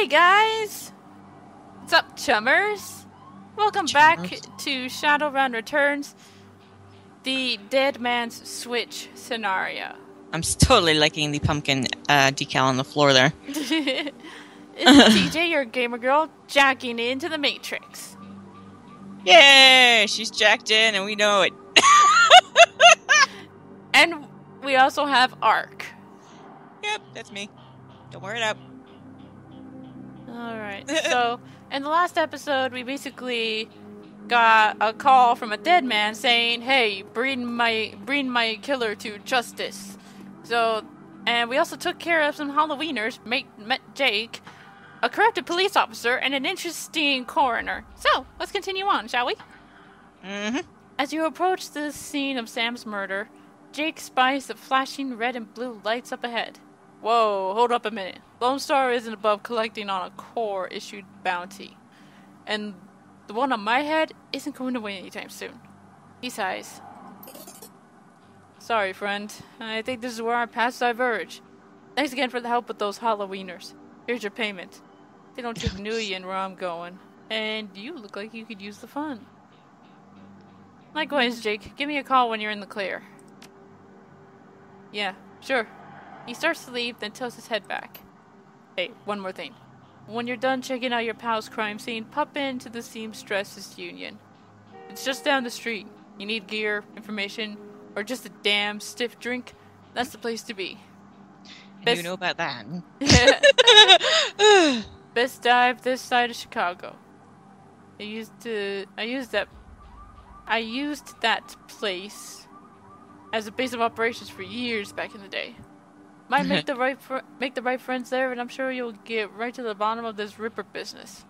Hey guys! What's up, chummers? Welcome back to Shadowrun Returns, the Dead Man's Switch scenario. I'm totally liking the pumpkin decal on the floor there. It's TJ, your gamer girl, jacking into the Matrix. Yay! She's jacked in and we know it. And we also have Ark. Yep, that's me. Don't wear it up. Alright, so in the last episode, we basically got a call from a dead man saying, hey, bring my killer to justice. So, and we also took care of some Halloweeners, met Jake, a corrupted police officer, and an interesting coroner. So, let's continue on, shall we? Mm-hmm. As you approach the scene of Sam's murder, Jake spies the flashing red and blue lights up ahead. Whoa, hold up a minute. Lone Star isn't above collecting on a core-issued bounty. And the one on my head isn't going away anytime soon. He sighs. Sorry, friend. I think this is where our paths diverge. Thanks again for the help with those Halloweeners. Here's your payment. They don't take Nguyen where I'm going. And you look like you could use the fun. Likewise, Jake. Give me a call when you're in the clear. Yeah, sure. He starts to leave, then tilts his head back. Hey, one more thing. When you're done checking out your pal's crime scene, pop into the Seamstresses Union. It's just down the street. You need gear, information, or just a damn stiff drink? That's the place to be. You know about that. Best dive this side of Chicago. I used that place as a base of operations for years back in the day. Might make the right friends there, and I'm sure you'll get right to the bottom of this Ripper business.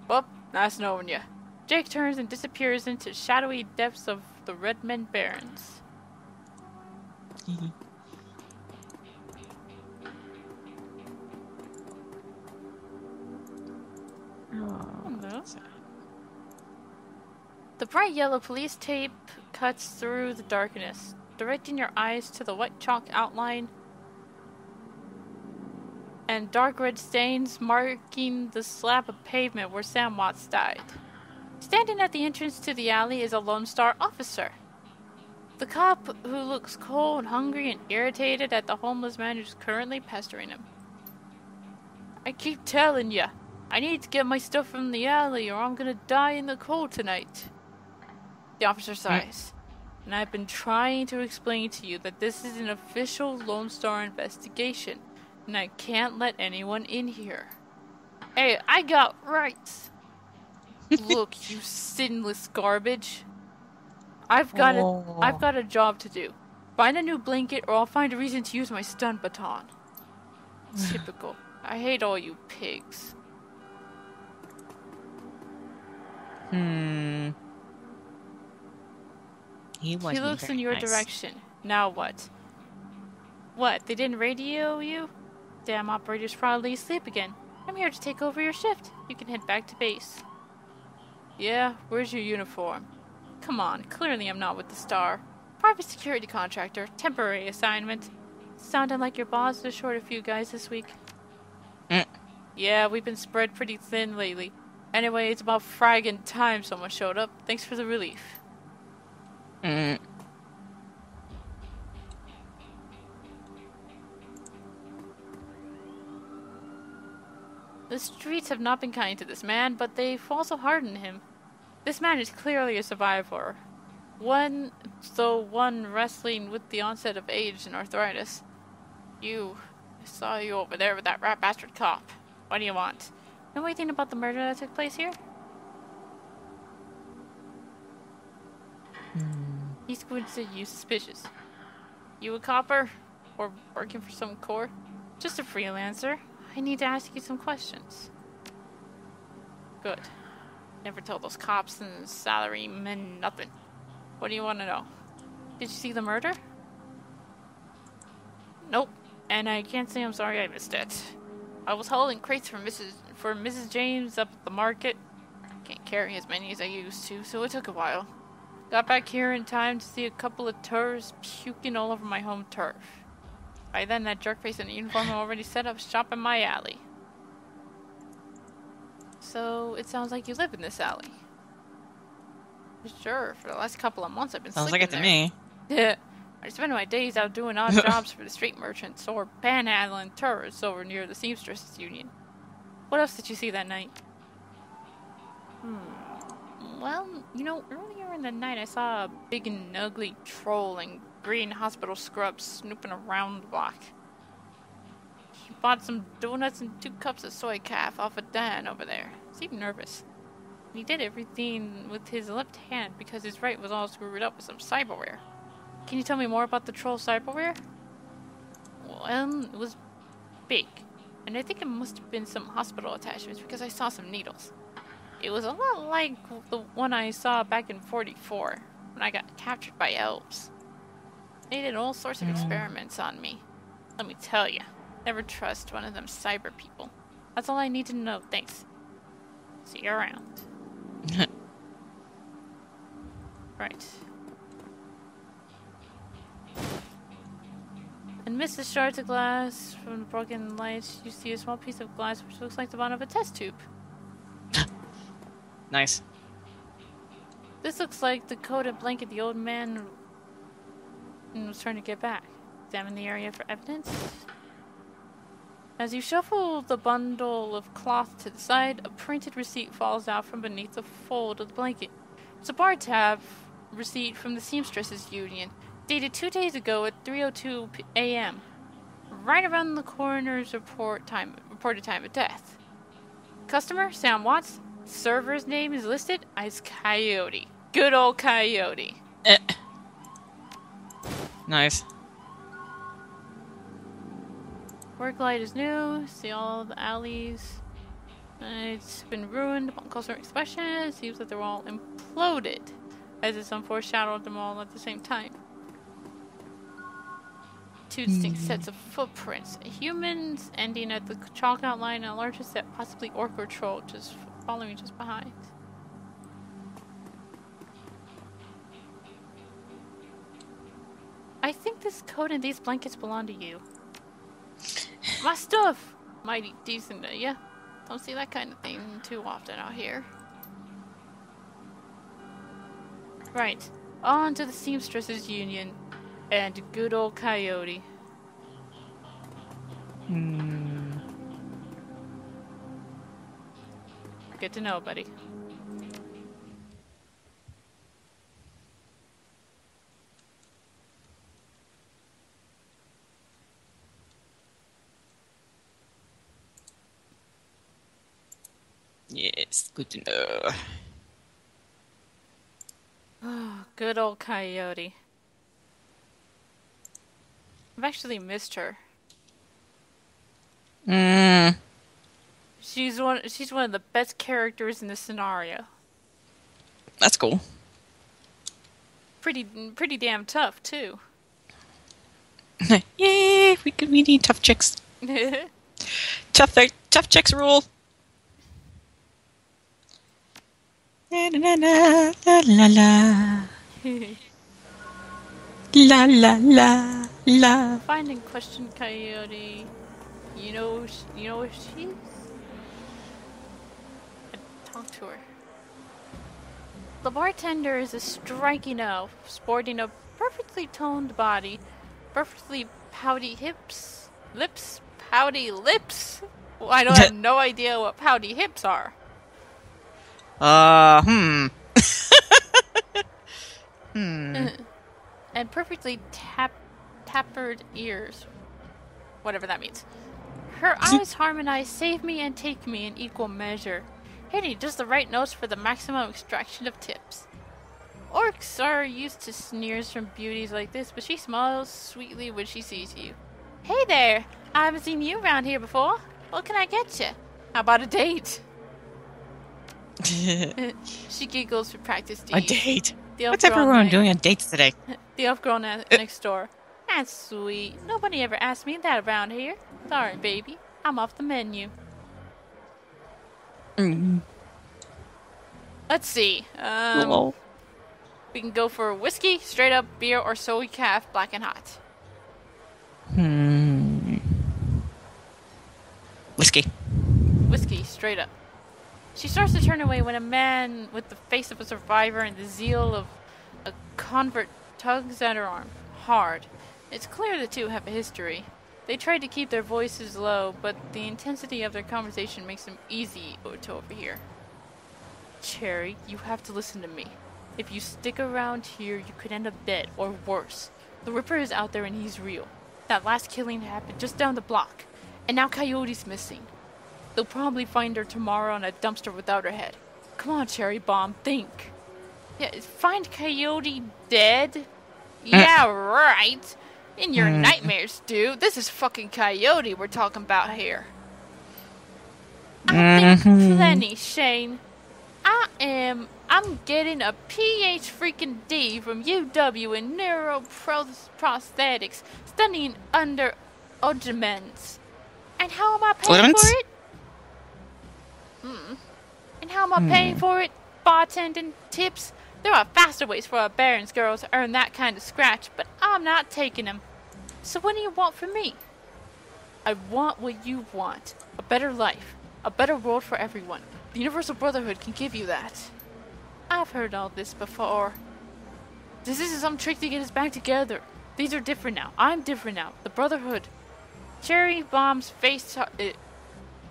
Well, nice knowing ya. Jake turns and disappears into shadowy depths of the Redmond Barrens. Hello. The bright yellow police tape cuts through the darkness, directing your eyes to the white chalk outline and dark red stains marking the slab of pavement where Sam Watts died. Standing at the entrance to the alley is a Lone Star officer. The cop who looks cold, hungry, and irritated at the homeless man who's currently pestering him. I keep telling ya, I need to get my stuff from the alley or I'm gonna die in the cold tonight. The officer sighs. And I've been trying to explain to you that this is an official Lone Star investigation. And I can't let anyone in here. Hey, I got rights. Look, you sinless garbage. I've got a job to do. Find a new blanket or I'll find a reason to use my stun baton. Typical. I hate all you pigs. He looks in your direction. Now what? What, they didn't radio you? Damn operator's probably asleep again. I'm here to take over your shift. You can head back to base. Yeah, where's your uniform? Come on, clearly I'm not with the Star. Private security contractor, temporary assignment. Sounding like your boss is short a few guys this week. Yeah, we've been spread pretty thin lately. Anyway, it's about fragging time someone showed up. Thanks for the relief. The streets have not been kind to this man, but they've also hardened him. This man is clearly a survivor. One wrestling with the onset of age and arthritis. I saw you over there with that rat bastard cop. What do you want? Know anything about the murder that took place here? He squints at you, suspicious. You a copper? Or working for some corps? Just a freelancer. I need to ask you some questions. Good. Never tell those cops and salarymen nothing. What do you want to know? Did you see the murder? Nope. And I can't say I'm sorry I missed it. I was hauling crates for Mrs. James up at the market. Can't carry as many as I used to, so it took a while. Got back here in time to see a couple of tourists puking all over my home turf. By then, that jerkface in the uniform had already set up shop in my alley. So, it sounds like you live in this alley. Sure, for the last couple of months I've been Sounds like sleeping it to there. me. Yeah. I spend my days out doing odd jobs for the street merchants or panhandling tourists over near the Seamstresses Union. What else did you see that night? Well, you know, earlier in the night I saw a big and ugly troll in green hospital scrubs snooping around the block. He bought some donuts and 2 cups of soy calf off a Dan over there. Seemed nervous. He did everything with his left hand because his right was all screwed up with some cyberware. Can you tell me more about the troll cyberware? Well, it was big, and I think it must have been some hospital attachments because I saw some needles. It was a lot like the one I saw back in 44 when I got captured by elves. They did all sorts of experiments on me. Let me tell you, never trust one of them cyber people. That's all I need to know, thanks. See you around. Right. Amidst the shards of glass from the broken lights, you see a small piece of glass which looks like the bottom of a test tube. Nice. This looks like the coated blanket the old man was trying to get back. Examine the area for evidence. As you shuffle the bundle of cloth to the side, a printed receipt falls out from beneath the fold of the blanket. It's a bar tab receipt from the Seamstresses Union, dated 2 days ago at 3:02 a.m., right around the coroner's reported time of death. Customer, Sam Watts. Server's name is listed as Coyote. Good old Coyote. Nice. Work light is new. See all the alleys. It's been ruined upon closer inspection. It seems that they're all imploded, as if some foreshadowed them all at the same time. 2 distinct sets of footprints. Humans ending at the chalk outline, and a larger set, possibly orc or troll, just following just behind. I think this coat and these blankets belong to you. My stuff! Mighty decent, yeah? Don't see that kind of thing too often out here. Right. On to the Seamstresses Union and good old Coyote. Good to know, buddy. Yes, good to know. Oh, good old Coyote. I've actually missed her. She's one of the best characters in the scenario. That's cool. Pretty damn tough too. Yay! We need tough chicks. Tough chicks rule. La la la la la la la la la la. Find and question Coyote. You know where she is? Talk to her. The bartender is a striking elf, sporting a perfectly toned body, perfectly pouty pouty lips. Well, I don't have no idea what pouty hips are. And perfectly tapered ears. Whatever that means. Her eyes harmonize, save me and take me in equal measure, hitting just the right notes for the maximum extraction of tips. Orcs are used to sneers from beauties like this, but she smiles sweetly when she sees you. Hey there! I haven't seen you around here before. What can I get you? How about a date? She giggles for practice. A date? What's everyone doing on dates today? The elf girl next door. That's sweet. Nobody ever asked me that around here. Sorry, baby. I'm off the menu. Let's see. We can go for whiskey, straight up, beer, or soy calf, black and hot. Whiskey. Whiskey, straight up. She starts to turn away when a man with the face of a survivor and the zeal of a convert tugs at her arm. Hard. It's clear the two have a history. They try to keep their voices low, but the intensity of their conversation makes them easy to overhear. Cherry, you have to listen to me. If you stick around here, you could end up dead, or worse. The Ripper is out there and he's real. That last killing happened just down the block, and now Coyote's missing. They'll probably find her tomorrow on a dumpster without her head. Come on, Cherry Bomb, think. Yeah, find Coyote dead? Yeah, right. In your nightmares, dude. This is fucking Coyote we're talking about here. I think plenty, Shane. I'm getting a PH freaking D from UW in neuroprosthetics, studying under Ojemens. And how am I paying for it? And how am I paying for it? Bartending, tips? There are faster ways for a Baron's girl to earn that kind of scratch, but I'm not taking them. So what do you want from me? I want what you want. A better life. A better world for everyone. The Universal Brotherhood can give you that. I've heard all this before. This isn't some trick to get us back together. These are different now. I'm different now. The Brotherhood. Cherry Bomb's face,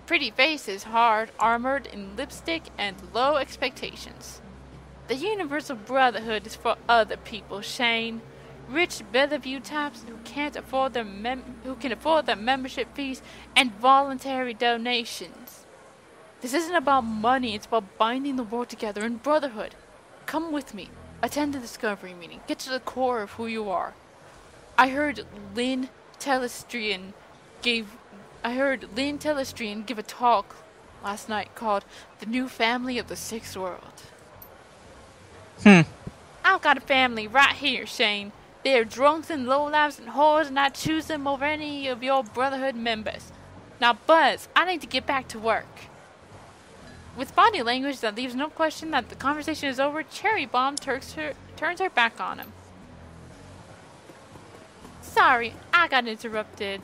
pretty face is hard, armored in lipstick and low expectations. The Universal Brotherhood is for other people, Shane. Rich Bellevue types who can afford their membership fees and voluntary donations. This isn't about money, it's about binding the world together in brotherhood. Come with me. Attend the discovery meeting. Get to the core of who you are. I heard Lynn Telestrian give a talk last night called The New Family of the Sixth World. I've got a family right here, Shane. They are drunks and lowlifes and whores, and I choose them over any of your Brotherhood members. Now, Buzz, I need to get back to work. With body language that leaves no question that the conversation is over, Cherry Bomb turns her back on him. Sorry, I got interrupted.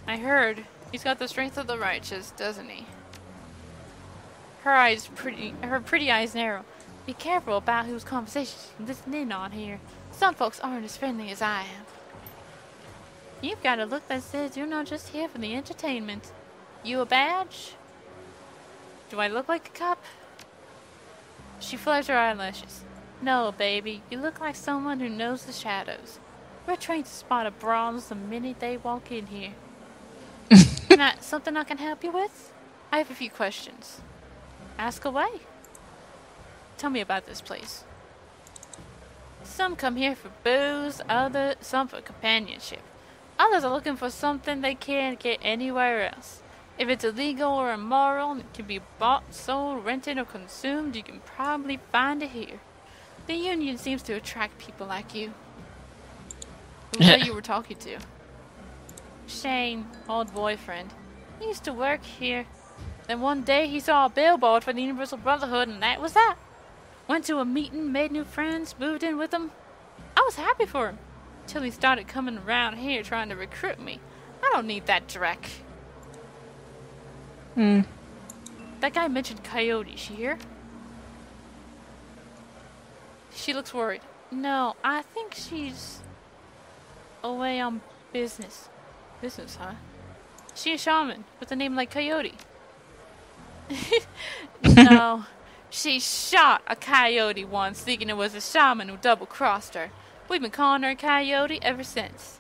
I heard. He's got the strength of the righteous, doesn't he? Her pretty eyes narrow. Be careful about whose conversation you listen in on here. Some folks aren't as friendly as I am. You've got a look that says you're not just here for the entertainment. You a badge? Do I look like a cop? She flares her eyelashes. No, baby, you look like someone who knows the shadows. We're trained to spot a bronze the minute they walk in here. That something I can help you with? I have a few questions. Ask away. Tell me about this place. Some come here for booze, some for companionship. Others are looking for something they can't get anywhere else. If it's illegal or immoral and it can be bought, sold, rented, or consumed, you can probably find it here. The Union seems to attract people like you. Who was that you were talking to? Shane, old boyfriend. He used to work here. Then one day he saw a billboard for the Universal Brotherhood, and that was that. Went to a meeting, made new friends, moved in with them. I was happy for him. Till he started coming around here trying to recruit me. I don't need that dreck. That guy mentioned Coyote. She here? She looks worried. No, I think she's away on business. Business, huh? She a shaman with a name like Coyote. No. She shot a coyote once, thinking it was a shaman who double-crossed her. We've been calling her Coyote ever since.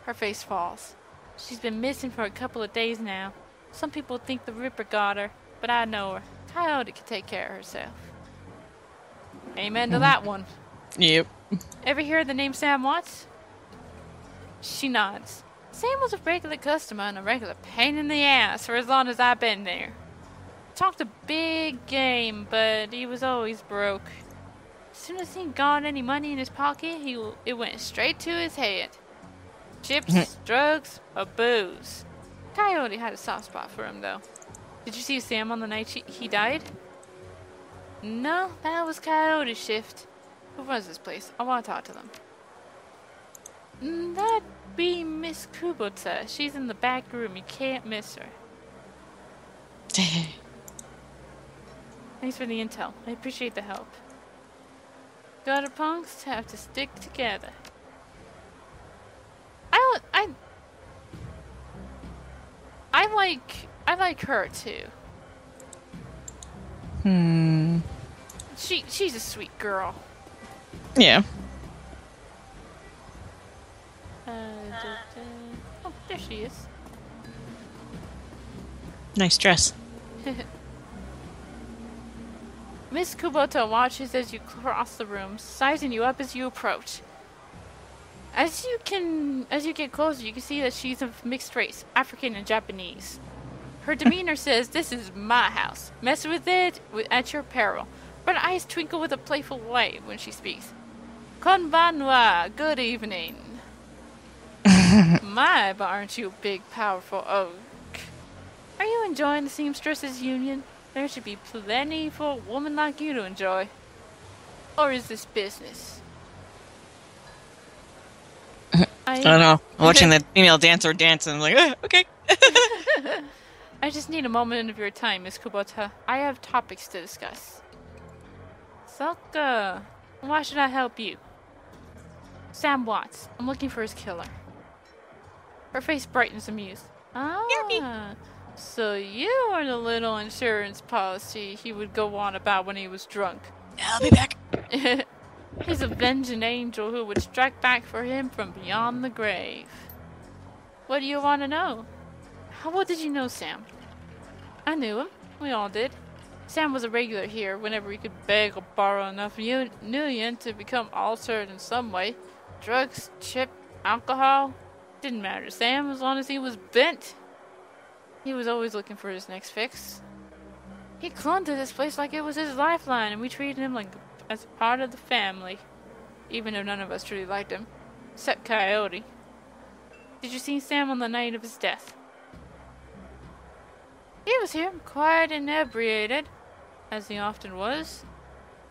Her face falls. She's been missing for a couple of days now. Some people think the Ripper got her, but I know her. Coyote can take care of herself. Amen to that one. Yep. Ever hear the name Sam Watts? She nods. Sam was a regular customer and a regular pain in the ass for as long as I've been there. Talked a big game, but he was always broke. As soon as he got any money in his pocket, it went straight to his head. Chips, drugs, or booze. Coyote had a soft spot for him, though. Did you see Sam on the night he died? No, that was Coyote's shift. Who runs this place? I want to talk to them. That'd be Miss Kubota. She's in the back room. You can't miss her. Thanks for the intel. I appreciate the help. Gutter punks have to stick together. I like her too. She's a sweet girl. Yeah. Oh, there she is. Nice dress. Miss Kubota watches as you cross the room, sizing you up as you approach. As you get closer, you can see that she's of mixed race, African and Japanese. Her demeanor says, "This is my house. Mess with it at your peril." But her eyes twinkle with a playful light when she speaks. Konbanwa, good evening. My, but aren't you a big, powerful oak? Are you enjoying the Seamstresses Union? There should be plenty for a woman like you to enjoy. Or is this business? I don't know. I'm watching the female dancer dance and I'm like, okay. I just need a moment of your time, Miss Kubota. I have topics to discuss. Sokka, why should I help you? Sam Watts. I'm looking for his killer. Her face brightens amused. Ah, so you are the little insurance policy he would go on about when he was drunk. I'll be back. He's a vengeance angel who would strike back for him from beyond the grave. What do you want to know? How well did you know Sam? I knew him. We all did. Sam was a regular here whenever he could beg or borrow enough million to become altered in some way. Drugs, chip, alcohol. Didn't matter to Sam as long as he was bent. He was always looking for his next fix. He clung to this place like it was his lifeline, and we treated him like as part of the family. Even though none of us truly liked him. Except Coyote. Did you see Sam on the night of his death? He was here, quite inebriated, as he often was.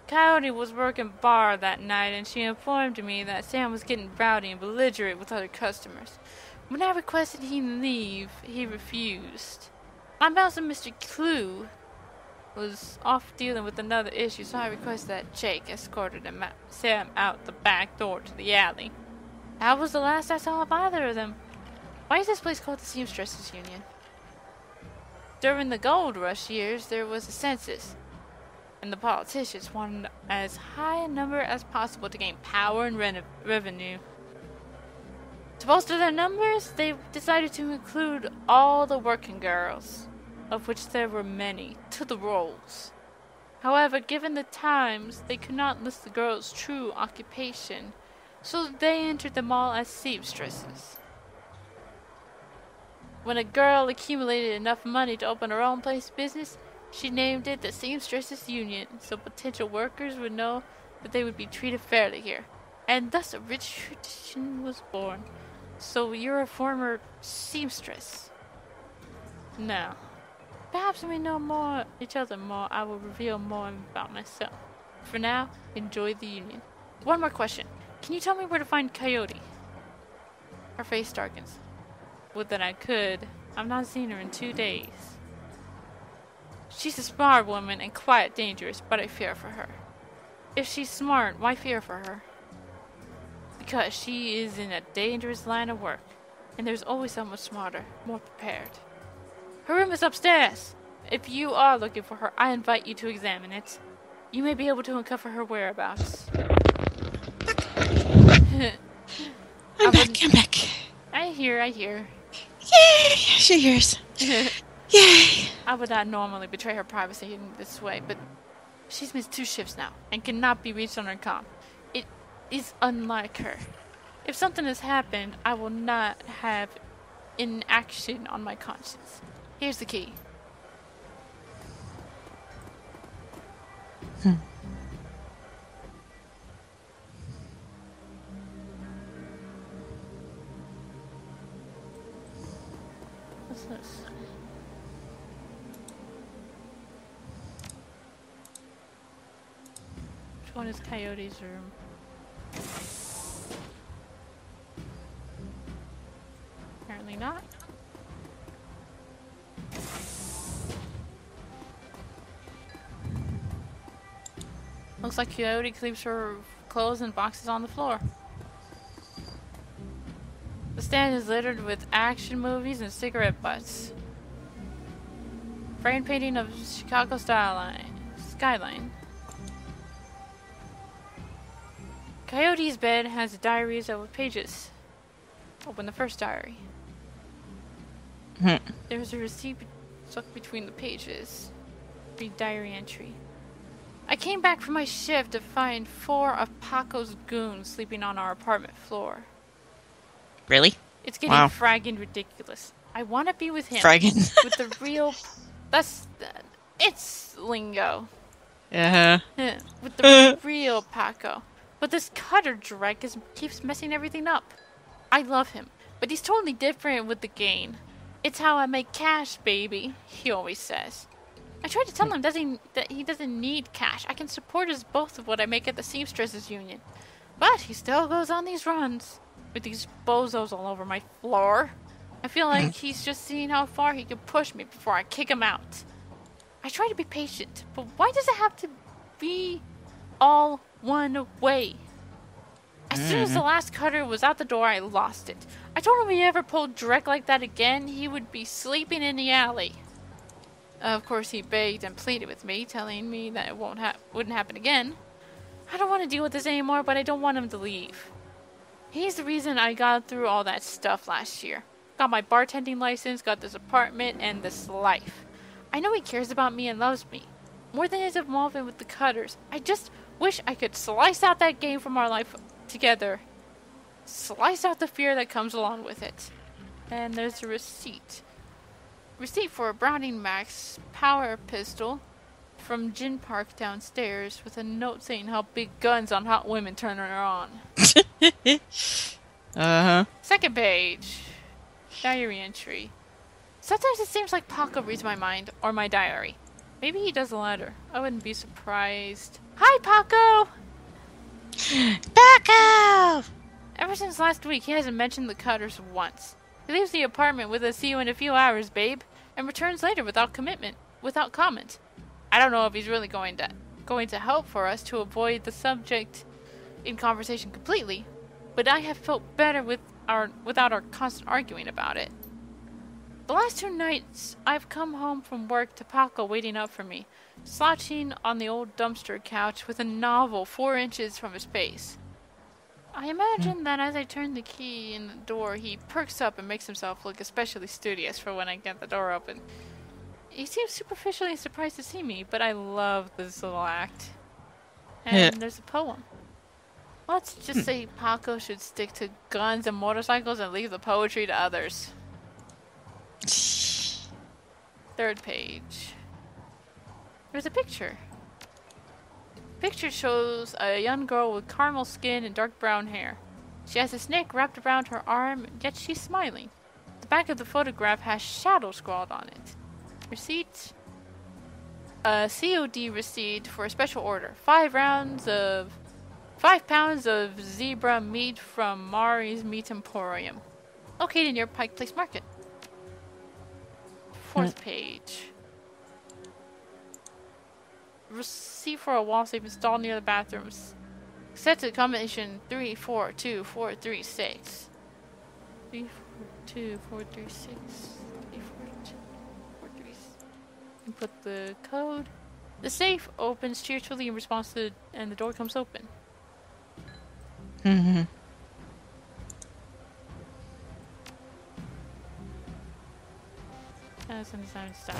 Coyote was working bar that night, and she informed me that Sam was getting rowdy and belligerent with other customers. When I requested he leave, he refused. My boss and Mr. Clue was off dealing with another issue, so I requested that Jake escorted Sam out the back door to the alley. That was the last I saw of either of them. Why is this place called the Seamstresses Union? During the gold rush years, there was a census, and the politicians wanted as high a number as possible to gain power and revenue. To bolster their numbers, they decided to include all the working girls, of which there were many, to the rolls. However, given the times, they could not list the girls' true occupation, so they entered them all as seamstresses. When a girl accumulated enough money to open her own place of business, she named it the Seamstresses Union, so potential workers would know that they would be treated fairly here. And thus a rich tradition was born. So you're a former seamstress? Now, perhaps when we know each other more, I will reveal more about myself. For now, enjoy the union. One more question. Can you tell me where to find Coyote? Her face darkens. Would that I could. I've not seen her in 2 days. She's a smart woman and quite dangerous, but I fear for her. If she's smart, why fear for her? Because she is in a dangerous line of work, and there's always someone smarter, more prepared. Her room is upstairs. If you are looking for her, I invite you to examine it. You may be able to uncover her whereabouts. I'm back. I hear. Yay! She hears. Yay! I would not normally betray her privacy in this way, but she's missed 2 shifts now, and cannot be reached on her comm. It is unlike her. If something has happened, I will not have inaction on my conscience. Here's the key. What's this? Which one is Coyote's room? Apparently not. Looks like Coyote leaves her clothes and boxes on the floor. The stand is littered with action movies and cigarette butts. Framed painting of Chicago skyline. Coyote's bed has diaries with pages. Open the first diary. There's a receipt stuck between the pages. Read diary entry. I came back from my shift to find 4 of Paco's goons sleeping on our apartment floor. Really? It's getting fragging ridiculous. I want to be with him. Fragging? With the real... It's lingo. With the real Paco. But this Cutter dreck keeps messing everything up. I love him, but he's totally different with the gain. It's how I make cash, baby, he always says. I tried to tell him that he doesn't need cash. I can support us both of what I make at the Seamstresses Union. But he still goes on these runs, with these bozos all over my floor. I feel like he's just seeing how far he can push me before I kick him out. I try to be patient, but why does it have to be all one way? As soon as the last Cutter was out the door, I lost it. I told him if he ever pulled direct like that again, he would be sleeping in the alley. Of course, he begged and pleaded with me, telling me that it wouldn't happen again. I don't want to deal with this anymore, but I don't want him to leave. He's the reason I got through all that stuff last year. Got my bartending license, got this apartment, and this life. I know he cares about me and loves me. More than his involvement with the Cutters. I just wish I could slice out that game from our life together. Slice out the fear that comes along with it. And there's a receipt. Receipt for a Browning Max power pistol from Gin Park downstairs with a note saying how big guns on hot women turn her on. Second page. Diary entry. Sometimes it seems like Paco reads my mind or my diary. Maybe he does a letter. I wouldn't be surprised. Hi, Paco! Paco! Ever since last week, he hasn't mentioned the Cutters once. He leaves the apartment with a "see you in a few hours, babe," and returns later without comment. I don't know if he's really going to help for us to avoid the subject in conversation completely, but I have felt better without our constant arguing about it. The last 2 nights, I've come home from work to Paco waiting up for me, slouching on the old dumpster couch with a novel 4 inches from his face. I imagine that as I turn the key in the door, he perks up and makes himself look especially studious for when I get the door open. He seems superficially surprised to see me, but I love this little act. And there's a poem. Let's just say Paco should stick to guns and motorcycles and leave the poetry to others. Third page. There's a picture. Picture shows a young girl with caramel skin and dark brown hair. She has a snake wrapped around her arm, yet she's smiling. The back of the photograph has shadow scrawled on it. Receipt. A COD receipt for a special order. 5 pounds of zebra meat from Mari's Meat Emporium. Located near Pike Place Market. Fourth page. Receipt for a wall safe installed near the bathrooms. Set to combination 342436. 342436. 342436. Input the code. The safe opens cheerfully in response to, and the door comes open. That's an design stash.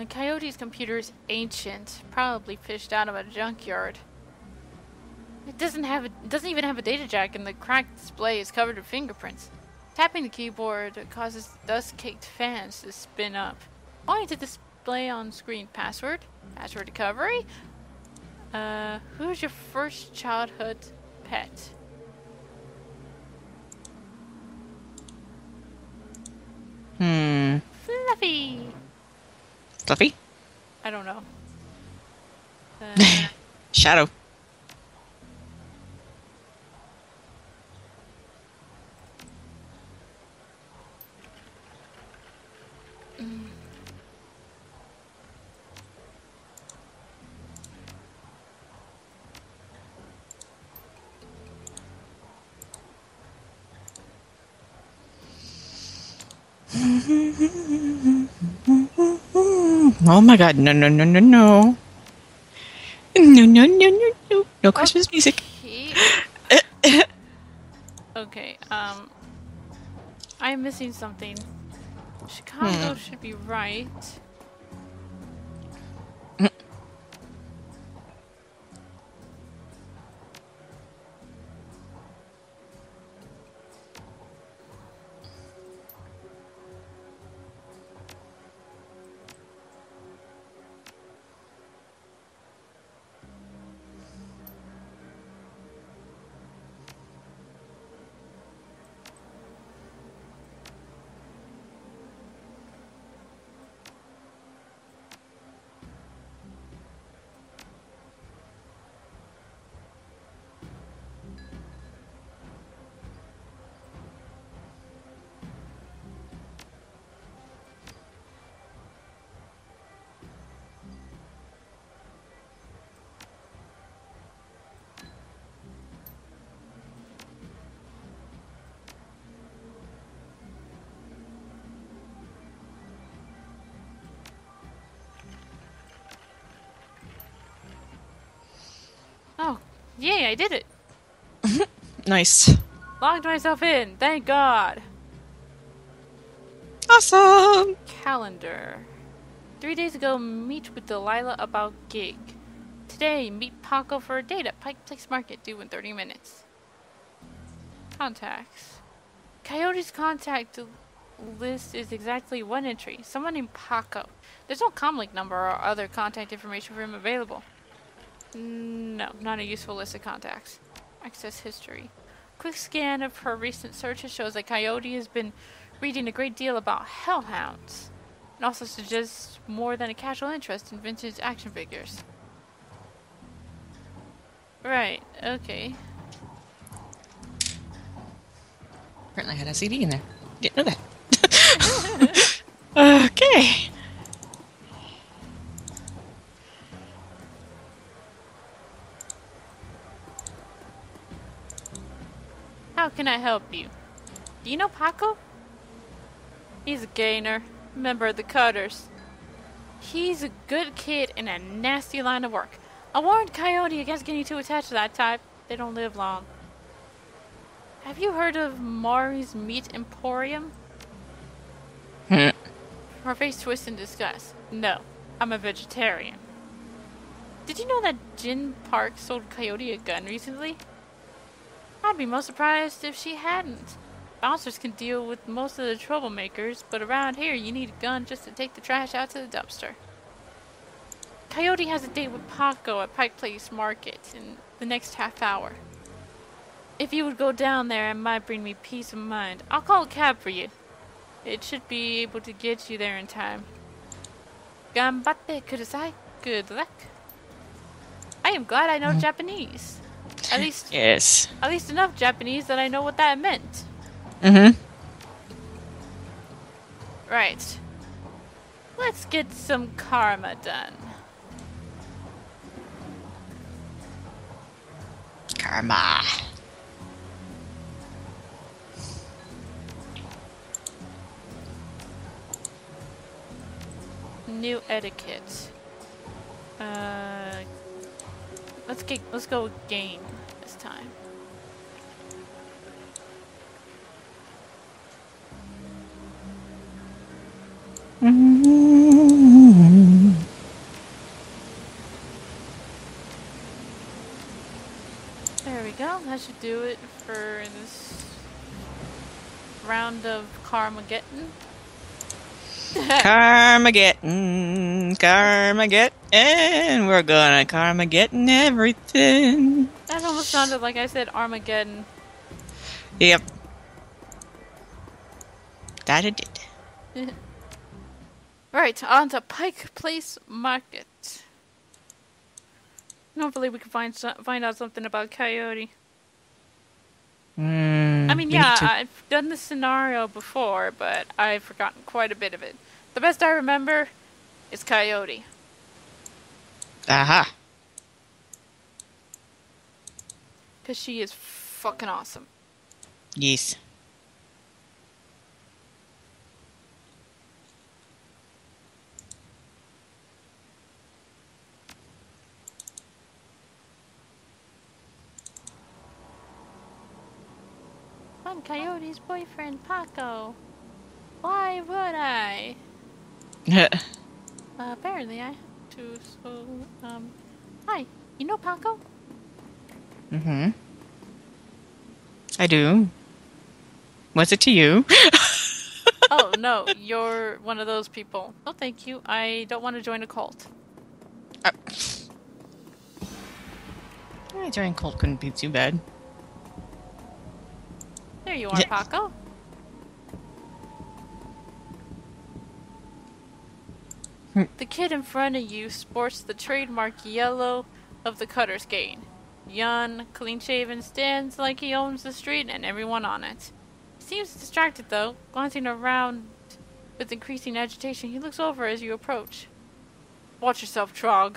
Coyote's computer is ancient, probably fished out of a junkyard. It doesn't even have a data jack, and the cracked display is covered with fingerprints. Tapping the keyboard causes dust-caked fans to spin up. Only to display on screen password recovery. Who's your first childhood pet? Fluffy. Fluffy? I don't know. Shadow. Oh my god, no, no, no, no, no. No, no, no, no, no. No Christmas music. Okay, I'm missing something. Chicago should be right. Oh, yay, I did it! Nice. Logged myself in, thank God! Awesome! Calendar. 3 days ago, meet with Delilah about gig. Today, meet Paco for a date at Pike Place Market, due in 30 minutes. Contacts. Coyote's contact list is exactly one entry. Someone named Paco. There's no comlink number or other contact information for him available. No, not a useful list of contacts. Access history. Quick scan of her recent searches shows that Coyote has been reading a great deal about hellhounds. It also suggests more than a casual interest in vintage action figures. Right, okay. Apparently I had a CD in there. Didn't know that. Okay. How can I help you? Do you know Paco? He's a gainer, member of the Cutters. He's a good kid in a nasty line of work. I warned Coyote against getting too attached to that type. They don't live long. Have you heard of Maury's Meat Emporium? Her face twists in disgust. No, I'm a vegetarian. Did you know that Jin Park sold Coyote a gun recently? I'd be most surprised if she hadn't. Bouncers can deal with most of the troublemakers, but around here you need a gun just to take the trash out to the dumpster. Coyote has a date with Paco at Pike Place Market in the next half hour. If you would go down there, it might bring me peace of mind. I'll call a cab for you. It should be able to get you there in time. Ganbatte kudasai. Good luck. I am glad I know Japanese. At least Yes. At least enough Japanese that I know what that meant. Right. Let's get some karma done. Karma. New etiquette. Let's go with game this time. There we go. That should do it for this round of Carmageddon. Carmageddon, Carmageddon, we're gonna Carmageddon everything. That almost sounded like I said Armageddon. Yep. That it did. Right, on to Pike Place Market. Hopefully we can find out something about Coyote. I mean, yeah, I've done this scenario before, but I've forgotten quite a bit of it. The best I remember is Coyote. Aha. Because she is fucking awesome. Yes. I'm Coyote's boyfriend, Paco. Why would I? Apparently I have to, so, hi. You know Paco? Mm-hmm. I do. What's it to you? Oh, no, you're one of those people. No, thank you. I don't want to join a cult. Joining cult couldn't be too bad. There you are, Paco. The kid in front of you sports the trademark yellow of the Cutter's Gate. Young, clean-shaven, stands like he owns the street and everyone on it. He seems distracted, though, glancing around with increasing agitation. He looks over as you approach. Watch yourself, Trog.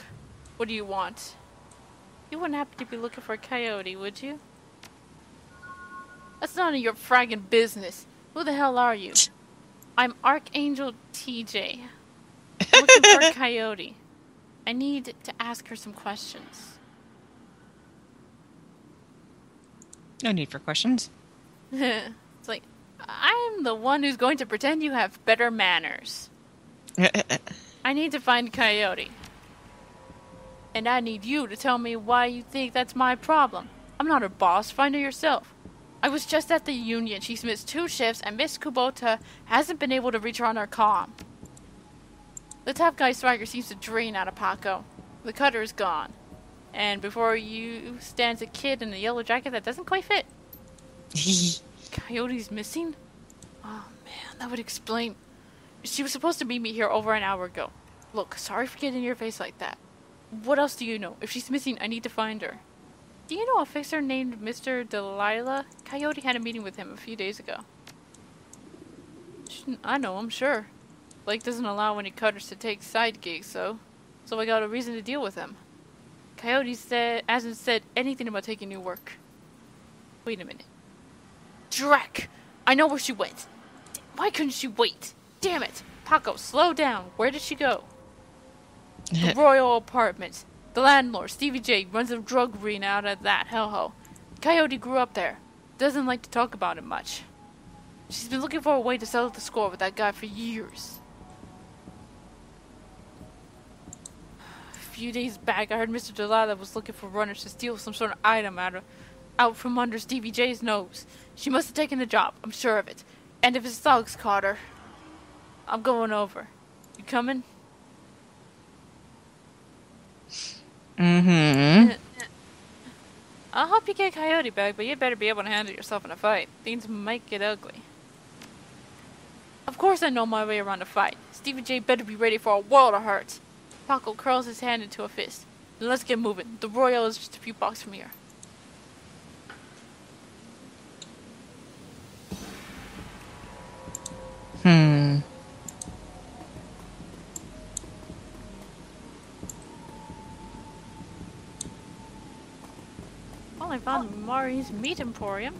What do you want? You wouldn't happen to be looking for a Coyote, would you? That's none of your fragging business. Who the hell are you? I'm Archangel TJ. I'm looking for a Coyote. I need to ask her some questions. No need for questions. It's like, I'm the one who's going to pretend you have better manners. I need to find Coyote. And I need you to tell me why you think that's my problem. I'm not her boss. Find her yourself. I was just at the union. She's missed 2 shifts, and Miss Kubota hasn't been able to reach her on her comm. The tough guy swagger seems to drain out of Paco. The cutter is gone. And before you stands a kid in a yellow jacket that doesn't quite fit. Coyote's missing? Oh man, that would explain. She was supposed to meet me here over an hour ago. Look, sorry for getting in your face like that. What else do you know? If she's missing, I need to find her. Do you know a fixer named Mr. Delilah? Coyote had a meeting with him a few days ago. I know, I'm sure. Blake doesn't allow any cutters to take side gigs, so I got a reason to deal with him. Coyote hasn't said anything about taking new work. Wait a minute. Drek! I know where she went. Why couldn't she wait? Damn it! Paco, slow down. Where did she go? The Royal Apartments. The landlord, Stevie J, runs a drug ring out of that hellhole. Coyote grew up there. Doesn't like to talk about it much. She's been looking for a way to settle the score with that guy for years. A few days back, I heard Mr. Delilah was looking for runners to steal some sort of item out from under Stevie J's nose. She must have taken the job, I'm sure of it. And if his thugs caught her, I'm going over. You coming? Mm-hmm. I'll help you get Coyote back, but you better be able to handle yourself in a fight. Things might get ugly. Of course I know my way around a fight. Stevie J better be ready for a world of hurt. Paco curls his hand into a fist. Then let's get moving. The Royal is just a few blocks from here. Well, I found Mari's Meat Emporium.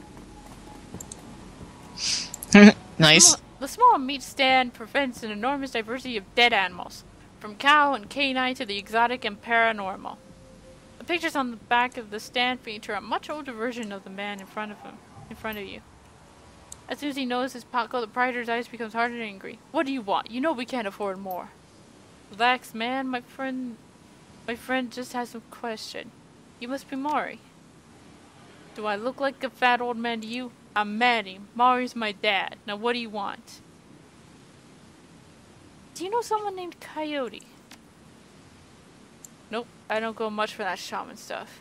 Nice. The small meat stand presents an enormous diversity of dead animals, from cow and canine to the exotic and paranormal. The pictures on the back of the stand feature a much older version of the man in front of you. As soon as he notices Paco, the proprietor's eyes becomes hard and angry. What do you want? You know we can't afford more. Relax, man. My friend just has a question. You must be Mari. Do I look like a fat old man to you? I'm Manny. Mari's my dad. Now what do you want? Do you know someone named Coyote? Nope, I don't go much for that shaman stuff.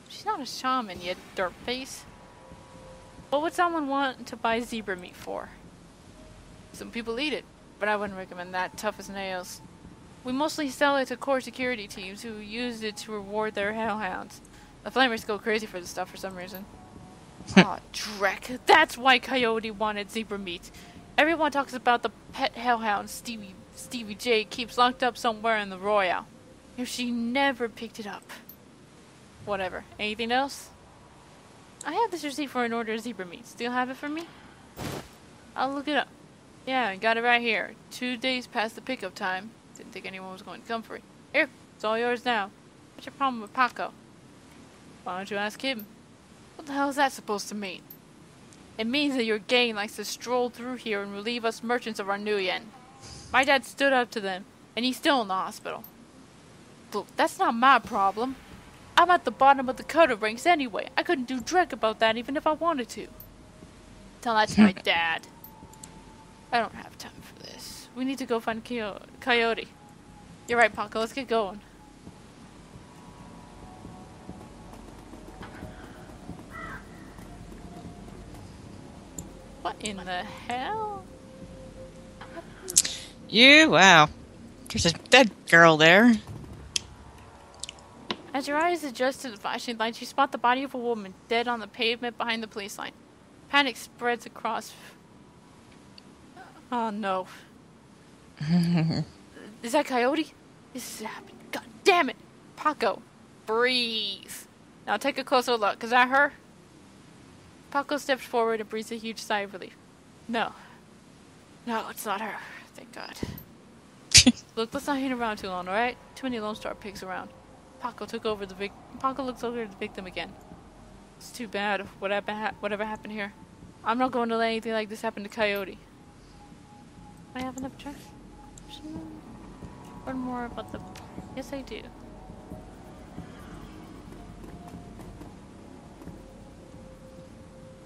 She's not a shaman yet, dirtface. What would someone want to buy zebra meat for? Some people eat it, but I wouldn't recommend that, tough as nails. We mostly sell it to core security teams who use it to reward their hellhounds. The flamers go crazy for this stuff for some reason. Aw, Drek. That's why Coyote wanted zebra meat. Everyone talks about the pet hellhound Stevie J keeps locked up somewhere in the Royale. If she never picked it up. Whatever. Anything else? I have this receipt for an order of zebra meat. Still have it for me? I'll look it up. Yeah, I got it right here. 2 days past the pickup time. Didn't think anyone was going to come for it. Here, it's all yours now. What's your problem with Paco? Why don't you ask him? What the hell is that supposed to mean? It means that your gang likes to stroll through here and relieve us merchants of our new yen. My dad stood up to them, and he's still in the hospital. Look, that's not my problem. I'm at the bottom of the cutter ranks anyway. I couldn't do dreck about that even if I wanted to. Tell that to my dad. I don't have time for this. We need to go find Coyote. You're right, Paco. Let's get going. What in the hell? Wow. There's a dead girl there. As your eyes adjust to the flashing lights, you spot the body of a woman dead on the pavement behind the police line. Panic spreads across. Oh no. Is that Coyote? This is happening. God damn it! Paco, breathe. Now take a closer look. Is that her? Paco steps forward and breathes a huge sigh of relief. No. No, it's not her. Thank God. Look, let's not hang around too long, alright? Too many Lone Star pigs around. Paco looks over at the victim again. It's too bad. Whatever happened here. I'm not going to let anything like this happen to Coyote. I have enough trash. Learn more about the... Yes, I do.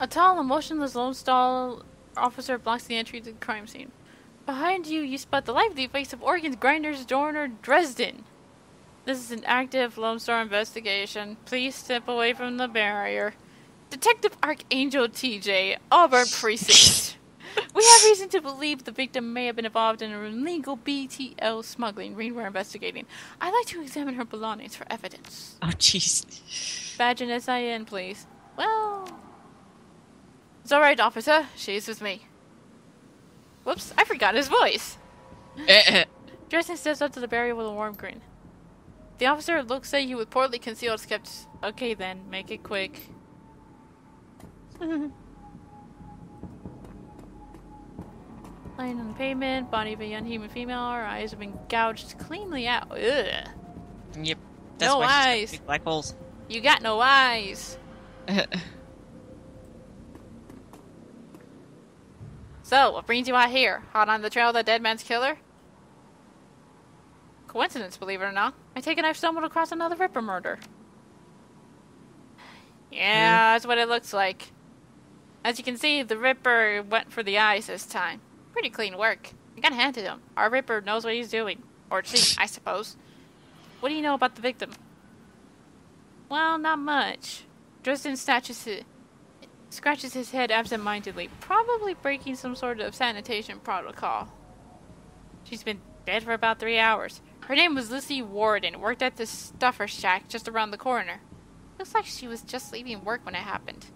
A tall and motionless Lone Star officer blocks the entry to the crime scene. Behind you, you spot the lively face of organs grinders Dorner Dresden. This is an active Lone Star investigation. Please step away from the barrier. Detective Archangel TJ, Auburn Precinct. We have reason to believe the victim may have been involved in an illegal BTL smuggling ring we're investigating. I'd like to examine her belongings for evidence. Oh, jeez. Badge and SIN, please. Well... It's alright, officer. She's with me. Whoops, I forgot his voice. Dresden steps up to the barrier with a warm grin. The officer looks at you with poorly concealed skepticism. Okay then, make it quick. Lying on the pavement, body of a young human female, her eyes have been gouged cleanly out. Ugh. Yep. That's no why eyes. she's got big black holes. You got no eyes. So, what brings you out here? Hot on the trail of the dead man's killer? Coincidence, believe it or not. I take it I've stumbled across another Ripper murder. Yeah, that's what it looks like. As you can see, the Ripper went for the eyes this time. Pretty clean work. I gotta hand it to him. Our Ripper knows what he's doing. Or she, I suppose. What do you know about the victim? Well, not much. Dresden scratches his head absent-mindedly, probably breaking some sort of sanitation protocol. She's been dead for about 3 hours. Her name was Lucy Warden, worked at the stuffer shack just around the corner. Looks like she was just leaving work when it happened.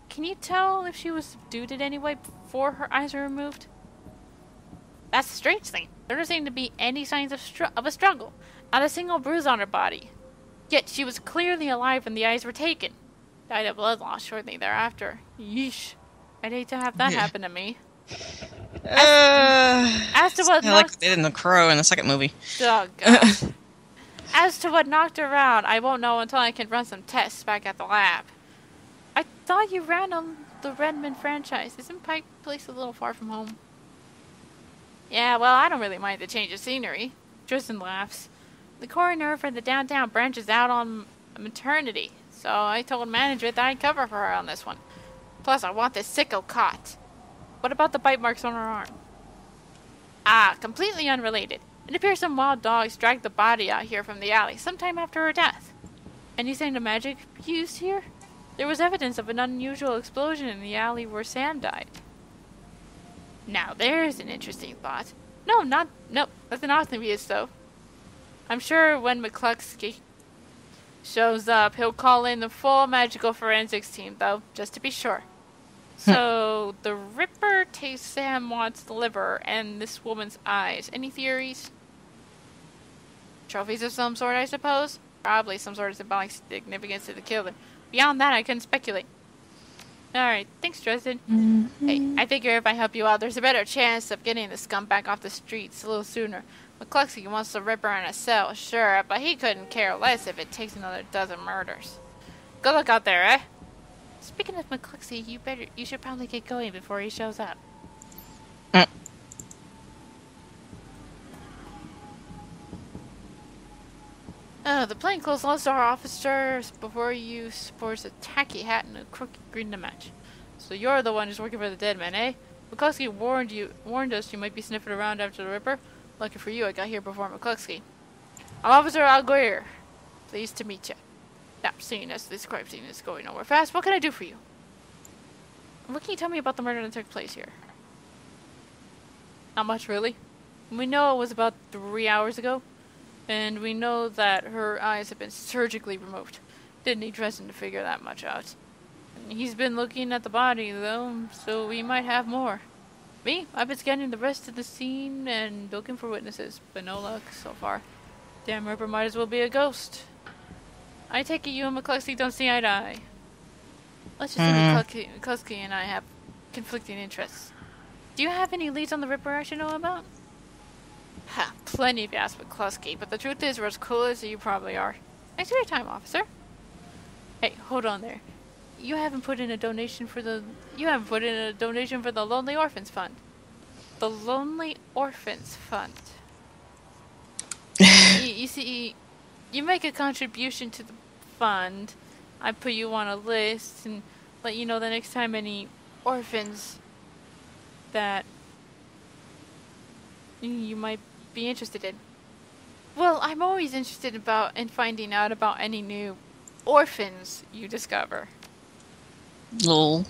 Can you tell if she was subdued in any way before her eyes were removed? That's the strange thing. There don't seem to be any signs of a struggle. Not a single bruise on her body. Yet she was clearly alive when the eyes were taken. Died of blood loss shortly thereafter. Yeesh. I'd hate to have that happen to me. As to what like they did in The Crow in the second movie. Oh, gosh. As to what knocked her out, I won't know until I can run some tests back at the lab. I thought you ran on the Redmond franchise. Isn't Pike Place a little far from home? Yeah, well, I don't really mind the change of scenery. Tristan laughs. The coroner for the downtown branch is out on maternity, so I told management that I'd cover for her on this one. Plus, I want this sicko caught. What about the bite marks on her arm? Ah, completely unrelated. It appears some wild dogs dragged the body out here from the alley sometime after her death. Any sign of magic used here? There was evidence of an unusual explosion in the alley where Sam died. Now there's an interesting thought. Nope, nothing obvious though. I'm sure when McCluskey shows up, he'll call in the full magical forensics team though, just to be sure. So, the Ripper tastes Sam Watt's liver and this woman's eyes. Any theories? Trophies of some sort, I suppose? Probably some sort of symbolic significance to the killer. Beyond that, I couldn't speculate. Alright, thanks, Dresden. Hey, I figure if I help you out, there's a better chance of getting the scumbag off the streets a little sooner. McCluskey wants the Ripper in a cell, sure, but he couldn't care less if it takes another dozen murders. Good luck out there, eh? Speaking of McCluxy, you should probably get going before he shows up. The plainclothes All-Star officer before you sports a tacky hat and a crooked grin to match. So you're the one who's working for the dead man, eh? McCluskey warned us you might be sniffing around after the Ripper. Lucky for you, I got here before McCluskey. I'm Officer Alguer. Pleased to meet you. Now, seeing as this crime scene is going nowhere fast, what can I do for you? What can you tell me about the murder that took place here? Not much, really. We know it was about 3 hours ago. And we know that her eyes have been surgically removed. Didn't need Dresden to figure that much out. And he's been looking at the body, though, so we might have more. Me? I've been scanning the rest of the scene and looking for witnesses, but no luck so far. Damn Ripper might as well be a ghost. I take it you and McCluskey don't see eye to eye. Let's just say McCluskey and I have conflicting interests. Do you have any leads on the Ripper I should know about? Ha, plenty if you ask McCluskey, but the truth is we're as cool as you probably are. Thanks for your time, officer. Hey, hold on there. You haven't put in a donation for the Lonely Orphans Fund. The Lonely Orphans Fund. You see, you make a contribution to the fund, I put you on a list and let you know the next time any orphans that you might be interested in. Well, I'm always interested in finding out about any new orphans you discover. Lol.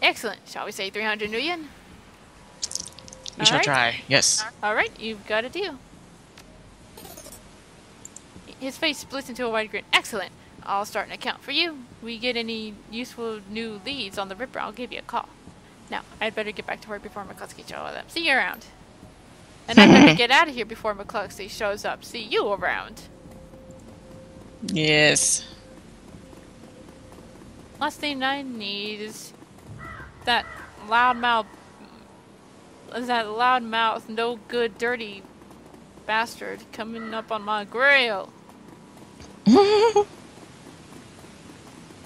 Excellent. Shall we say 300 million? We shall try. Yes. Alright, you've got a deal. His face splits into a wide grin. Excellent. I'll start an account for you. We get any useful new leads on the Ripper, I'll give you a call. Now, I'd better get back to work before McCluskey shows up. See you around. And I'd better get out of here before McCluskey shows up. See you around. Yes. Last thing I need is that loudmouth, no good, dirty bastard coming up on my grill.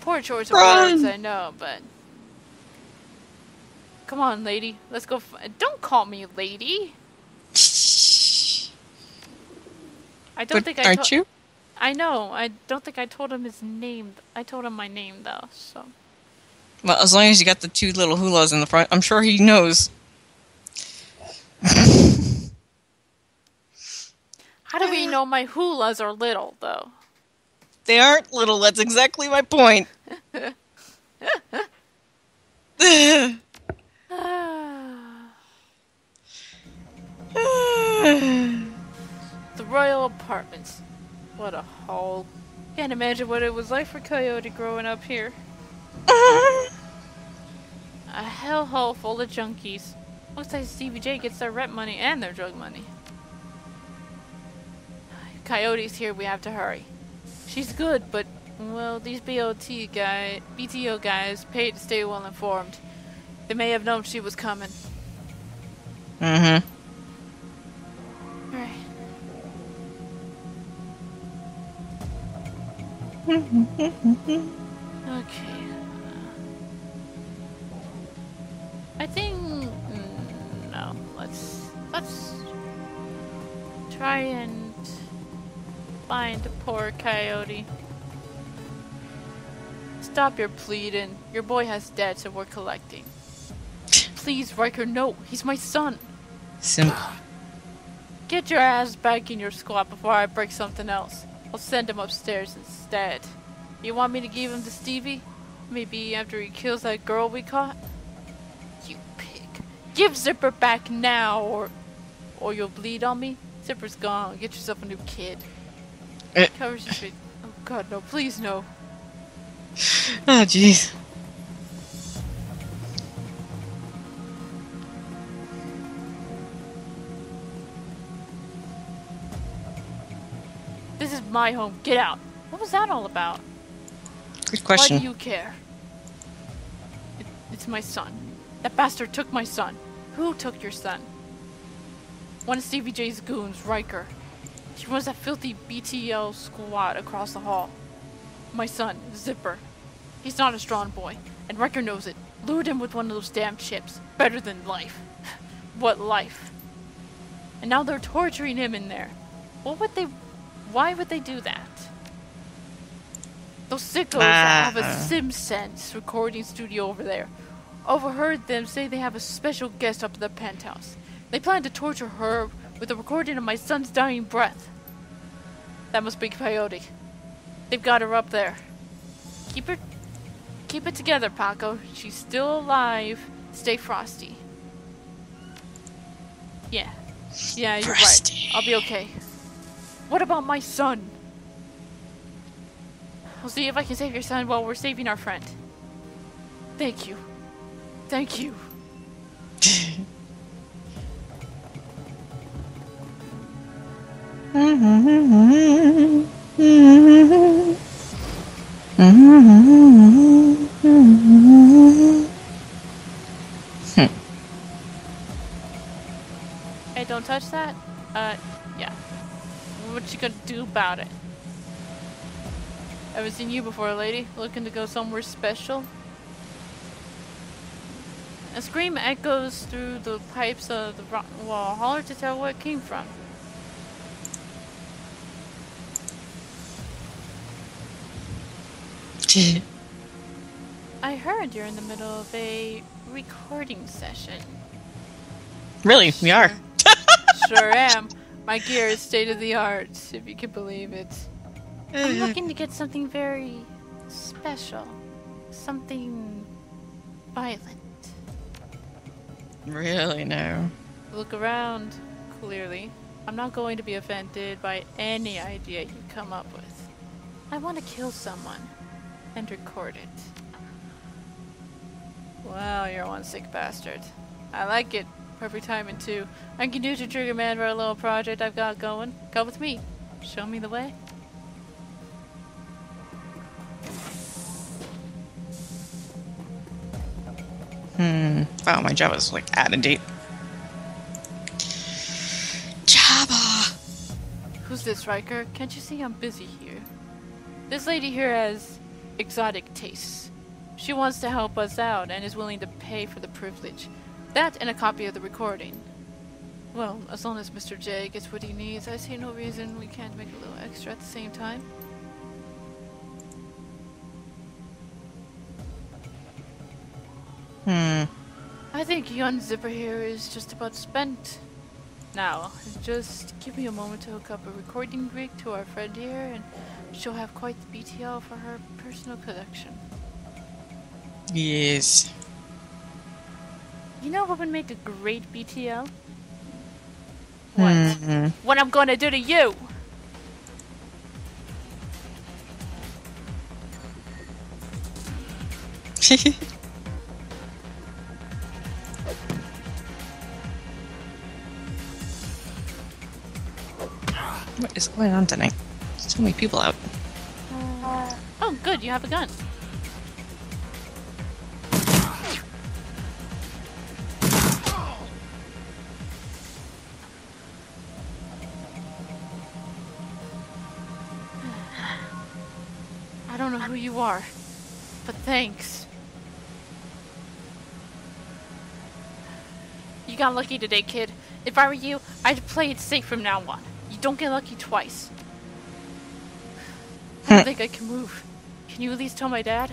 Poor choice of words, I know, but come on, lady. Let's go. Don't call me lady. I don't think I aren't you? I know. I don't think I told him his name. I told him my name though. So. Well, as long as you got the two little hulas in the front, I'm sure he knows. How do we know my hulas are little though? They aren't little. That's exactly my point. The Royal Apartments. What a haul. Can't imagine what it was like for Coyote growing up here. A hellhole full of junkies. Looks like CBJ gets their rent money and their drug money. Coyote's here, we have to hurry. She's good, but, well, these BTO guys paid to stay well informed. They may have known she was coming. Mm-hmm. Alright. Okay. I think... no. Let's try and find poor Coyote. Stop your pleading. Your boy has debts and we're collecting. Please, Riker, no. He's my son. Simple. Get your ass back in your squad before I break something else. I'll send him upstairs instead. You want me to give him to Stevie? Maybe after he kills that girl we caught? You pig. Give Zipper back now or you'll bleed on me. Zipper's gone. Get yourself a new kid. Covers your face. Oh god, no. Please, no. Oh, jeez. This is my home. Get out. What was that all about? Good question. Why do you care? It's my son. That bastard took my son. Who took your son? One of Stevie J's goons, Riker. She runs that filthy BTL squad across the hall. My son, Zipper. He's not a strong boy, and Wrecker knows it. Lured him with one of those damn chips. Better than life. What life? And now they're torturing him in there. Why would they do that? Those sickos have a SimSense recording studio over there. Overheard them say they have a special guest up at the penthouse. They plan to torture her with a recording of my son's dying breath. That must be Coyote. They've got her up there. Keep it together, Paco. She's still alive. Stay frosty. Yeah. Yeah, you're right. I'll be okay. What about my son? I'll see if I can save your son while we're saving our friend. Thank you. Thank you. Hey, don't touch that? Yeah. What you gonna do about it? Ever seen you before, lady? Looking to go somewhere special? A scream echoes through the pipes of the rock wall. Holler to tell where it came from. I heard you're in the middle of a recording session. Really? We are? Sure am. My gear is state of the art, if you can believe it. I'm looking to get something very special. Something violent. Really? No. Look around, clearly. I'm not going to be offended by any idea you come up with. I want to kill someone and record it. Wow, you're one sick bastard. I like it. Perfect timing too. I can use your trigger man for a little project I've got going. Come with me. Show me the way. Wow, my Java's like out of date. Java! Who's this, Riker? Can't you see I'm busy here? This lady here has exotic tastes. She wants to help us out and is willing to pay for the privilege. That and a copy of the recording. Well, as long as Mr. J gets what he needs, I see no reason we can't make a little extra at the same time. I think young Zipper here is just about spent. Now, just give me a moment to hook up a recording rig to our friend here, and she'll have quite the BTL for her personal collection. Yes. You know what would make a great BTL? What? What I'm gonna do to you! What is going on tonight? There's so many people out. Oh, good, you have a gun. I don't know who you are, but thanks. You got lucky today, kid. If I were you, I'd play it safe from now on. You don't get lucky twice. I don't think I can move. Can you at least tell my dad?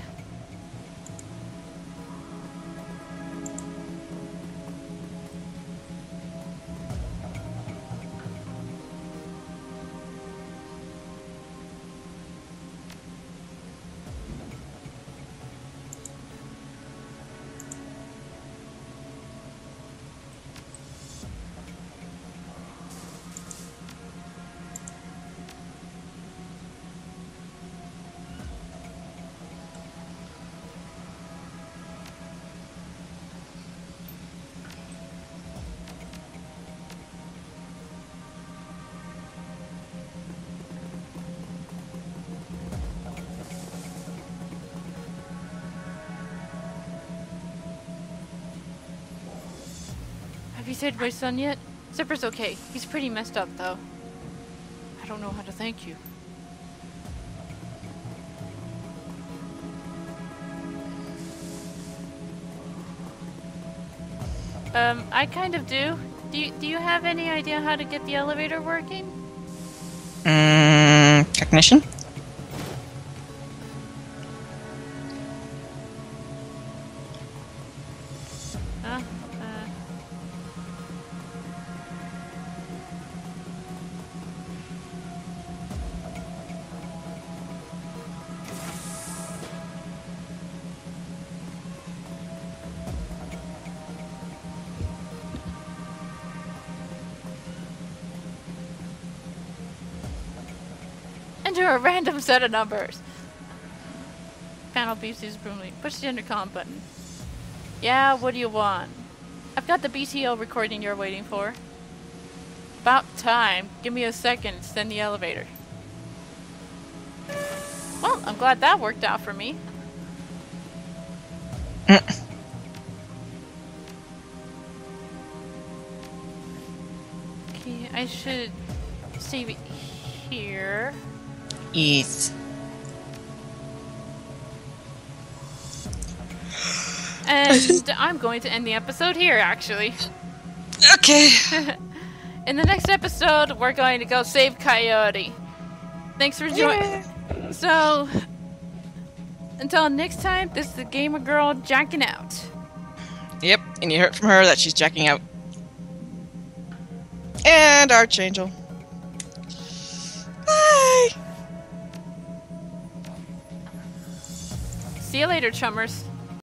Have you saved my son yet? Zipper's okay. He's pretty messed up, though. I don't know how to thank you. I kind of do. Do you have any idea how to get the elevator working? Technician? Huh? Enter a random set of numbers. Panel beeps these brutally. Push the intercom button. Yeah, what do you want? I've got the BTO recording you're waiting for. About time. Give me a second. Send the elevator. Well, I'm glad that worked out for me. Okay, I should save it here. Yes. And I'm going to end the episode here, actually. Okay. In the next episode, we're going to go save Coyote. Thanks for joining. So, until next time, this is the gamer girl jacking out. Yep, and you heard from her that she's jacking out. And Archangel. Bye! See you later, chummers.